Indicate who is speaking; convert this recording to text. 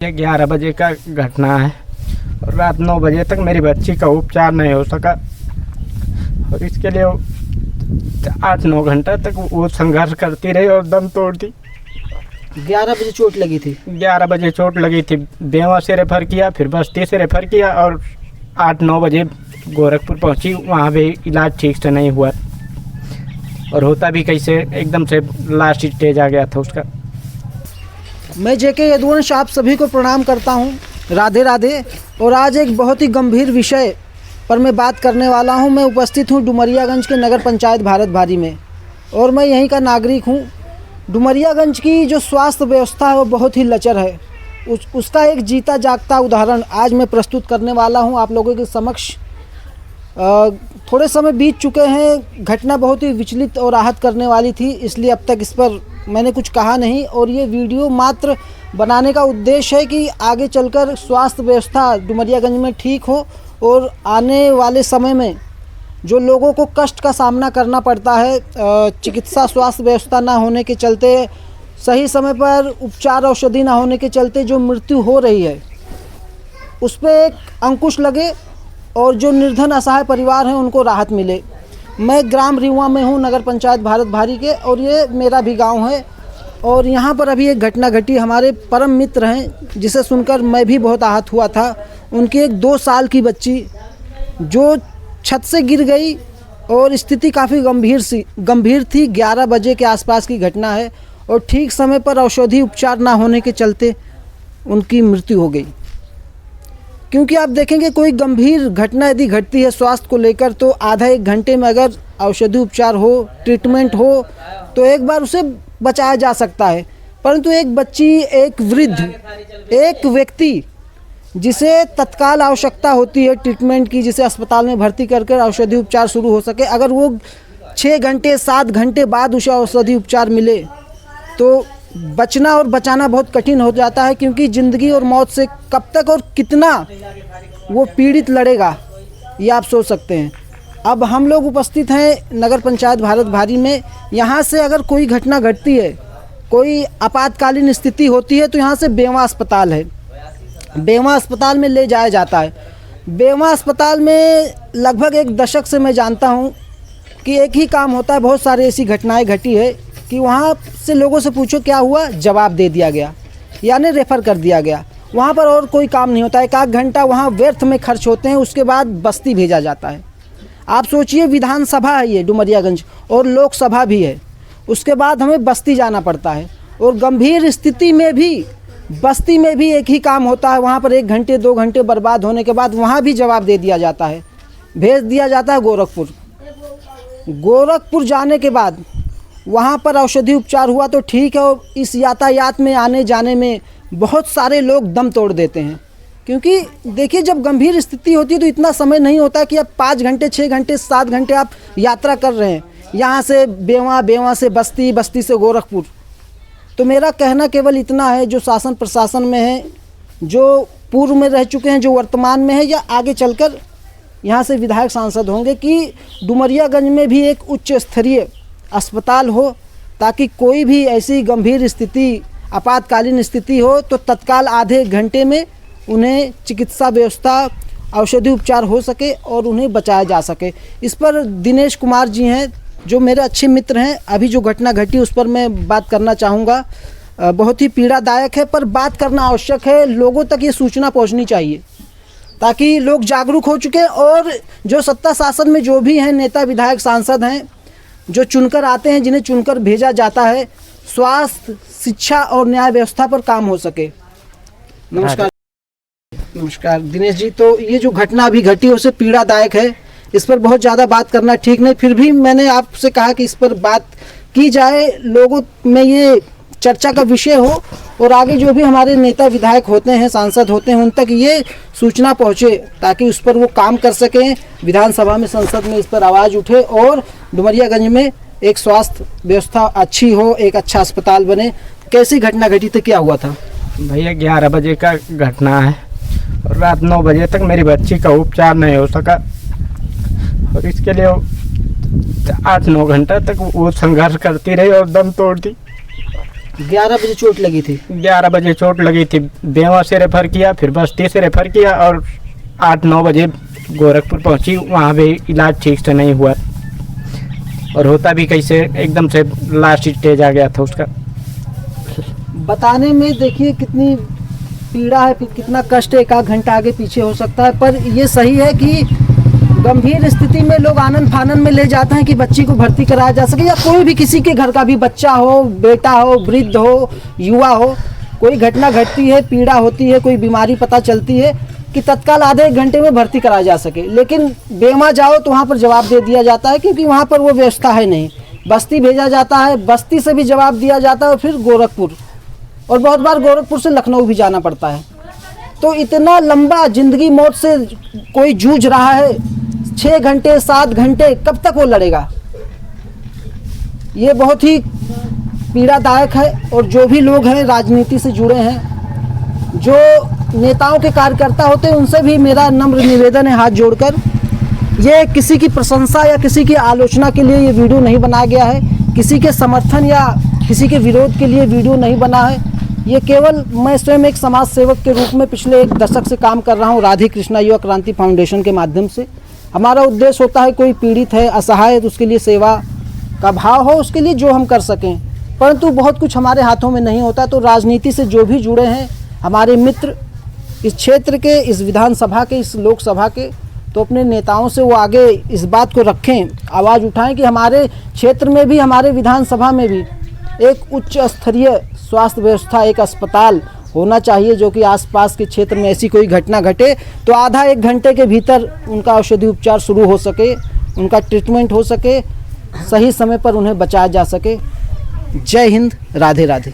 Speaker 1: ये 11 बजे का घटना है और रात 9 बजे तक मेरी बच्ची का उपचार नहीं हो सका और इसके लिए 8-9 घंटा तक वो संघर्ष करती रही और दम तोड़ दी।
Speaker 2: 11 बजे चोट लगी थी।
Speaker 1: 11 बजे चोट लगी थी, बेवा से रेफ़र किया, फिर बस्ती से रेफ़र किया और 8-9 बजे गोरखपुर पहुंची। वहाँ भी इलाज ठीक से नहीं हुआ और होता भी कैसे, एकदम से लास्ट स्टेज आ गया था उसका।
Speaker 2: मैं जेके यदुवंश आप सभी को प्रणाम करता हूं, राधे राधे। और आज एक बहुत ही गंभीर विषय पर मैं बात करने वाला हूं। मैं उपस्थित हूं डुमरियागंज के नगर पंचायत भारत भारी में और मैं यहीं का नागरिक हूं। डुमरियागंज की जो स्वास्थ्य व्यवस्था है वो बहुत ही लचर है। उसका एक जीता जागता उदाहरण आज मैं प्रस्तुत करने वाला हूं आप लोगों के समक्ष। थोड़े समय बीत चुके हैं, घटना बहुत ही विचलित और आहत करने वाली थी, इसलिए अब तक इस पर मैंने कुछ कहा नहीं। और ये वीडियो मात्र बनाने का उद्देश्य है कि आगे चलकर स्वास्थ्य व्यवस्था डुमरियागंज में ठीक हो और आने वाले समय में जो लोगों को कष्ट का सामना करना पड़ता है चिकित्सा स्वास्थ्य व्यवस्था ना होने के चलते, सही समय पर उपचार औषधि ना होने के चलते जो मृत्यु हो रही है, उस पर एक अंकुश लगे और जो निर्धन असहाय परिवार हैं उनको राहत मिले। मैं ग्राम रिवा में हूँ, नगर पंचायत भारत भारी के, और ये मेरा भी गांव है। और यहाँ पर अभी एक घटना घटी। हमारे परम मित्र हैं जिसे सुनकर मैं भी बहुत आहत हुआ था। उनकी एक 2 साल की बच्ची जो छत से गिर गई और स्थिति काफ़ी गंभीर थी। 11 बजे के आसपास की घटना है और ठीक समय पर औषधि उपचार ना होने के चलते उनकी मृत्यु हो गई। क्योंकि आप देखेंगे कोई गंभीर घटना यदि घटती है स्वास्थ्य को लेकर तो आधा 1 घंटे में अगर औषधि उपचार हो, ट्रीटमेंट हो तो एक बार उसे बचाया जा सकता है। परंतु एक बच्ची, एक वृद्ध, एक व्यक्ति जिसे तत्काल आवश्यकता होती है ट्रीटमेंट की, जिसे अस्पताल में भर्ती कर औषधि उपचार शुरू हो सके, अगर वो 6 घंटे 7 घंटे बाद उसे औषधि उपचार मिले तो बचना और बचाना बहुत कठिन हो जाता है। क्योंकि ज़िंदगी और मौत से कब तक और कितना वो पीड़ित लड़ेगा ये आप सोच सकते हैं। अब हम लोग उपस्थित हैं नगर पंचायत भारत भारी में। यहाँ से अगर कोई घटना घटती है, कोई आपातकालीन स्थिति होती है तो यहाँ से बेवा अस्पताल है, बेवा अस्पताल में ले जाया जाता है। बेवा अस्पताल में लगभग 1 दशक से मैं जानता हूँ कि एक ही काम होता है। बहुत सारी ऐसी घटनाएँ घटी है कि वहाँ से लोगों से पूछो क्या हुआ, जवाब दे दिया गया, यानी रेफ़र कर दिया गया। वहाँ पर और कोई काम नहीं होता है। 1 घंटा वहाँ व्यर्थ में खर्च होते हैं, उसके बाद बस्ती भेजा जाता है। आप सोचिए, विधानसभा है ये डुमरियागंज और लोकसभा भी है, उसके बाद हमें बस्ती जाना पड़ता है। और गंभीर स्थिति में भी बस्ती में भी एक ही काम होता है। वहाँ पर 1 घंटे 2 घंटे बर्बाद होने के बाद वहाँ भी जवाब दे दिया जाता है, भेज दिया जाता है गोरखपुर। गोरखपुर जाने के बाद वहाँ पर औषधि उपचार हुआ तो ठीक है, और इस यातायात में आने जाने में बहुत सारे लोग दम तोड़ देते हैं। क्योंकि देखिए, जब गंभीर स्थिति होती है तो इतना समय नहीं होता कि आप 5 घंटे 6 घंटे 7 घंटे आप यात्रा कर रहे हैं, यहाँ से बेवा, बेवा से बस्ती, बस्ती से गोरखपुर। तो मेरा कहना केवल इतना है, जो शासन प्रशासन में है, जो पूर्व में रह चुके हैं, जो वर्तमान में है या आगे चलकर यहाँ से विधायक सांसद होंगे, कि डुमरियागंज में भी एक उच्च स्तरीय अस्पताल हो, ताकि कोई भी ऐसी गंभीर स्थिति, आपातकालीन स्थिति हो तो तत्काल आधे घंटे में उन्हें चिकित्सा व्यवस्था, औषधि उपचार हो सके और उन्हें बचाया जा सके। इस पर दिनेश कुमार जी हैं जो मेरे अच्छे मित्र हैं। अभी जो घटना घटी उस पर मैं बात करना चाहूँगा। बहुत ही पीड़ादायक है, पर बात करना आवश्यक है। लोगों तक ये सूचना पहुँचनी चाहिए ताकि लोग जागरूक हो चुके हैं। और जो सत्ता शासन में जो भी हैं, नेता, विधायक, सांसद हैं, जो चुनकर आते हैं, जिन्हें चुनकर भेजा जाता है, स्वास्थ्य, शिक्षा और न्याय व्यवस्था पर काम हो सके। नमस्कार। नमस्कार दिनेश जी। तो ये जो घटना अभी घटी है उसे पीड़ादायक है, इस पर बहुत ज़्यादा बात करना ठीक नहीं, फिर भी मैंने आपसे कहा कि इस पर बात की जाए, लोगों में ये चर्चा का विषय हो और आगे जो भी हमारे नेता विधायक होते हैं, सांसद होते हैं, उन तक ये सूचना पहुँचे ताकि उस पर वो काम कर सकें, विधानसभा में, संसद में इस पर आवाज़ उठे और डुमरियागंज में एक स्वास्थ्य व्यवस्था अच्छी हो, एक अच्छा अस्पताल बने। कैसी घटना घटी थी, क्या हुआ था?
Speaker 1: भैया 11 बजे का घटना है और रात 9 बजे तक मेरी बच्ची का उपचार नहीं हो सका और इसके लिए 8-9 घंटा तक वो संघर्ष करती रही और दम तोड़ दी।
Speaker 2: 11 बजे चोट लगी थी।
Speaker 1: 11 बजे चोट लगी थी, बेवा से रेफर किया, फिर बस्ती से रेफर किया और 8-9 बजे गोरखपुर पहुंची। वहाँ भी इलाज ठीक से नहीं हुआ और होता भी कैसे, एकदम से लास्ट स्टेज आ गया था उसका।
Speaker 2: बताने में देखिए कितनी पीड़ा है, कितना कष्ट है, 1 घंटा आगे पीछे हो सकता है, पर ये सही है कि गंभीर स्थिति में लोग आनन फानन में ले जाते हैं कि बच्ची को भर्ती कराया जा सके, या कोई भी किसी के घर का भी बच्चा हो, बेटा हो, वृद्ध हो, युवा हो, कोई घटना घटती है, पीड़ा होती है, कोई बीमारी पता चलती है कि तत्काल आधे 1 घंटे में भर्ती कराया जा सके। लेकिन बेवा जाओ तो वहाँ पर जवाब दे दिया जाता है, क्योंकि वहाँ पर वो व्यवस्था है नहीं। बस्ती भेजा जाता है, बस्ती से भी जवाब दिया जाता है, और फिर गोरखपुर, और बहुत बार गोरखपुर से लखनऊ भी जाना पड़ता है। तो इतना लंबा जिंदगी मौत से कोई जूझ रहा है, 6 घंटे 7 घंटे, कब तक वो लड़ेगा? ये बहुत ही पीड़ादायक है। और जो भी लोग हैं राजनीति से जुड़े हैं, जो नेताओं के कार्यकर्ता होते हैं, उनसे भी मेरा नम्र निवेदन है हाथ जोड़कर, ये किसी की प्रशंसा या किसी की आलोचना के लिए ये वीडियो नहीं बनाया गया है, किसी के समर्थन या किसी के विरोध के लिए वीडियो नहीं बना है। ये केवल मैं स्वयं एक समाज सेवक के रूप में पिछले 1 दशक से काम कर रहा हूँ राधे कृष्णा युवा क्रांति फाउंडेशन के माध्यम से। हमारा उद्देश्य होता है कोई पीड़ित है, असहाय है, तो उसके लिए सेवा का भाव हो, उसके लिए जो हम कर सकें, परंतु बहुत कुछ हमारे हाथों में नहीं होता। तो राजनीति से जो भी जुड़े हैं हमारे मित्र, इस क्षेत्र के, इस विधानसभा के, इस लोकसभा के, तो अपने नेताओं से वो आगे इस बात को रखें, आवाज़ उठाएं कि हमारे क्षेत्र में भी, हमारे विधानसभा में भी एक उच्च स्तरीय स्वास्थ्य व्यवस्था, एक अस्पताल होना चाहिए, जो कि आसपास के क्षेत्र में ऐसी कोई घटना घटे तो आधा 1 घंटे के भीतर उनका औषधि उपचार शुरू हो सके, उनका ट्रीटमेंट हो सके, सही समय पर उन्हें बचाया जा सके। जय हिंद, राधे राधे।